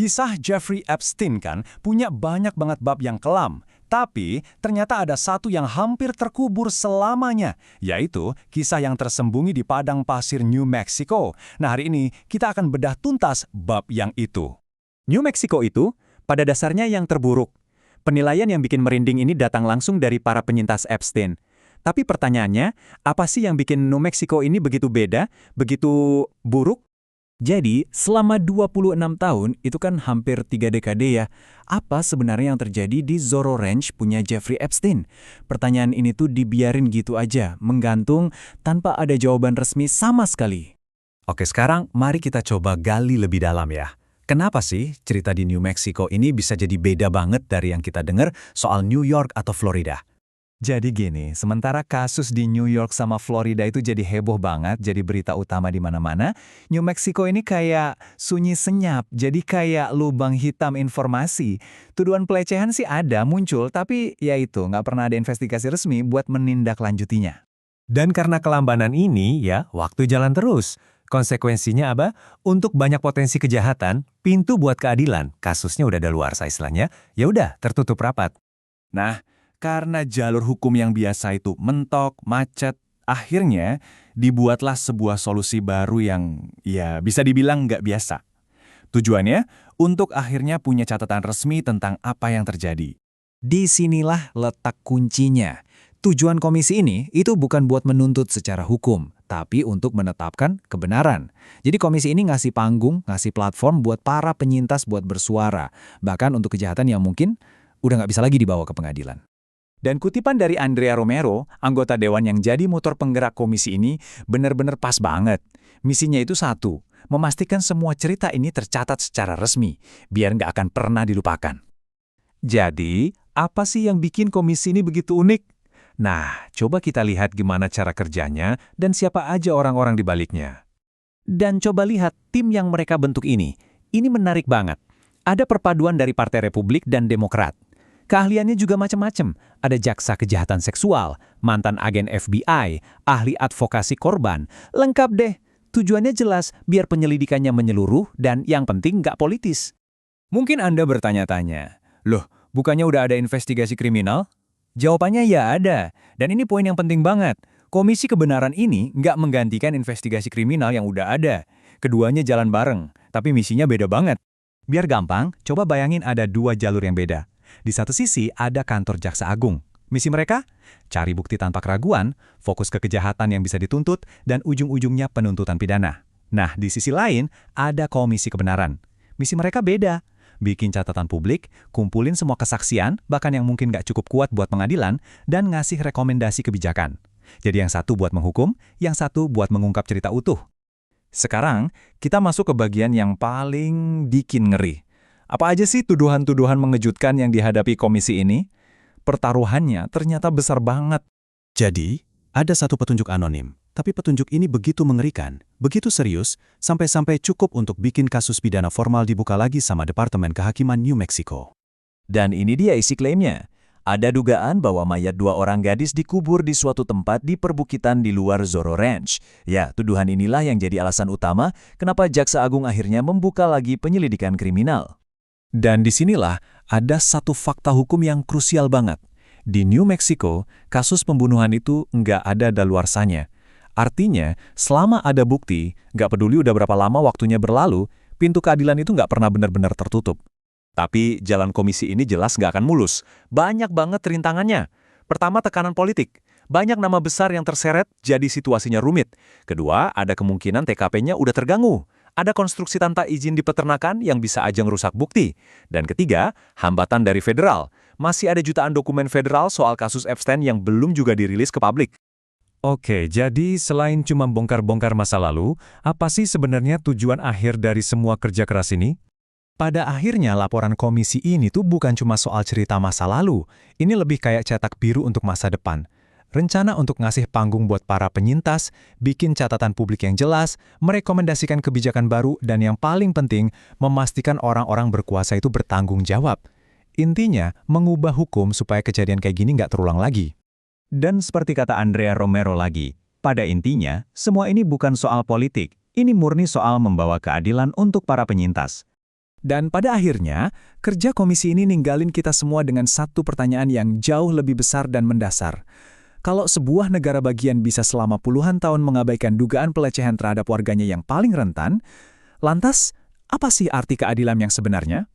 Kisah Jeffrey Epstein kan punya banyak banget bab yang kelam. Tapi ternyata ada satu yang hampir terkubur selamanya, yaitu kisah yang tersembunyi di padang pasir New Mexico. Nah, hari ini kita akan bedah tuntas bab yang itu. New Mexico itu, pada dasarnya yang terburuk. Penilaian yang bikin merinding ini datang langsung dari para penyintas Epstein. Tapi pertanyaannya, apa sih yang bikin New Mexico ini begitu beda, begitu buruk? Jadi, selama 26 tahun, itu kan hampir 3 dekade ya, apa sebenarnya yang terjadi di Zorro Ranch punya Jeffrey Epstein? Pertanyaan ini tuh dibiarin gitu aja, menggantung tanpa ada jawaban resmi sama sekali. Oke, sekarang mari kita coba gali lebih dalam ya. Kenapa sih cerita di New Mexico ini bisa jadi beda banget dari yang kita dengar soal New York atau Florida? Jadi gini, sementara kasus di New York sama Florida itu jadi heboh banget, jadi berita utama di mana-mana, New Mexico ini kayak sunyi senyap, jadi kayak lubang hitam informasi. Tuduhan pelecehan sih ada, muncul, tapi ya itu, nggak pernah ada investigasi resmi buat menindaklanjutinya. Dan karena kelambanan ini ya, waktu jalan terus. Konsekuensinya apa? Untuk banyak potensi kejahatan, pintu buat keadilan, kasusnya udah daluarsa istilahnya, ya udah tertutup rapat. Nah, karena jalur hukum yang biasa itu mentok, macet, akhirnya dibuatlah sebuah solusi baru yang ya bisa dibilang nggak biasa. Tujuannya untuk akhirnya punya catatan resmi tentang apa yang terjadi. Disinilah letak kuncinya. Tujuan komisi ini itu bukan buat menuntut secara hukum, tapi untuk menetapkan kebenaran. Jadi komisi ini ngasih panggung, ngasih platform buat para penyintas buat bersuara, bahkan untuk kejahatan yang mungkin udah nggak bisa lagi dibawa ke pengadilan. Dan kutipan dari Andrea Romero, anggota dewan yang jadi motor penggerak komisi ini, benar-benar pas banget. Misinya itu satu, memastikan semua cerita ini tercatat secara resmi, biar nggak akan pernah dilupakan. Jadi, apa sih yang bikin komisi ini begitu unik? Nah, coba kita lihat gimana cara kerjanya dan siapa aja orang-orang di baliknya. Dan coba lihat tim yang mereka bentuk ini. Ini menarik banget. Ada perpaduan dari Partai Republik dan Demokrat. Keahliannya juga macam-macam. Ada jaksa kejahatan seksual, mantan agen FBI, ahli advokasi korban. Lengkap deh. Tujuannya jelas, biar penyelidikannya menyeluruh dan yang penting nggak politis. Mungkin Anda bertanya-tanya, loh, bukannya udah ada investigasi kriminal? Jawabannya ya ada, dan ini poin yang penting banget. Komisi kebenaran ini nggak menggantikan investigasi kriminal yang udah ada. Keduanya jalan bareng, tapi misinya beda banget. Biar gampang, coba bayangin ada dua jalur yang beda. Di satu sisi ada kantor jaksa agung. Misi mereka? Cari bukti tanpa keraguan, fokus ke kejahatan yang bisa dituntut, dan ujung-ujungnya penuntutan pidana. Nah, di sisi lain ada komisi kebenaran. Misi mereka beda. Bikin catatan publik, kumpulin semua kesaksian, bahkan yang mungkin nggak cukup kuat buat pengadilan, dan ngasih rekomendasi kebijakan. Jadi yang satu buat menghukum, yang satu buat mengungkap cerita utuh. Sekarang, kita masuk ke bagian yang paling bikin ngeri. Apa aja sih tuduhan-tuduhan mengejutkan yang dihadapi komisi ini? Pertaruhannya ternyata besar banget. Jadi, ada satu petunjuk anonim. Tapi petunjuk ini begitu mengerikan, begitu serius, sampai-sampai cukup untuk bikin kasus pidana formal dibuka lagi sama Departemen Kehakiman New Mexico. Dan ini dia isi klaimnya. Ada dugaan bahwa mayat 2 orang gadis dikubur di suatu tempat di perbukitan di luar Zorro Ranch. Ya, tuduhan inilah yang jadi alasan utama kenapa Jaksa Agung akhirnya membuka lagi penyelidikan kriminal. Dan disinilah ada satu fakta hukum yang krusial banget. Di New Mexico, kasus pembunuhan itu nggak ada daluarsanya. Artinya, selama ada bukti, nggak peduli udah berapa lama waktunya berlalu, pintu keadilan itu nggak pernah benar-benar tertutup. Tapi jalan komisi ini jelas nggak akan mulus. Banyak banget rintangannya. Pertama, tekanan politik. Banyak nama besar yang terseret, jadi situasinya rumit. Kedua, ada kemungkinan TKP-nya udah terganggu. Ada konstruksi tanpa izin di peternakan yang bisa aja ngerusak bukti. Dan ketiga, hambatan dari federal. Masih ada jutaan dokumen federal soal kasus Epstein yang belum juga dirilis ke publik. Oke, jadi selain cuma bongkar-bongkar masa lalu, apa sih sebenarnya tujuan akhir dari semua kerja keras ini? Pada akhirnya laporan komisi ini tuh bukan cuma soal cerita masa lalu, ini lebih kayak cetak biru untuk masa depan. Rencana untuk ngasih panggung buat para penyintas, bikin catatan publik yang jelas, merekomendasikan kebijakan baru, dan yang paling penting, memastikan orang-orang berkuasa itu bertanggung jawab. Intinya, mengubah hukum supaya kejadian kayak gini nggak terulang lagi. Dan seperti kata Andrea Romero lagi, pada intinya, semua ini bukan soal politik, ini murni soal membawa keadilan untuk para penyintas. Dan pada akhirnya, kerja komisi ini ninggalin kita semua dengan satu pertanyaan yang jauh lebih besar dan mendasar. Kalau sebuah negara bagian bisa selama puluhan tahun mengabaikan dugaan pelecehan terhadap warganya yang paling rentan, lantas apa sih arti keadilan yang sebenarnya?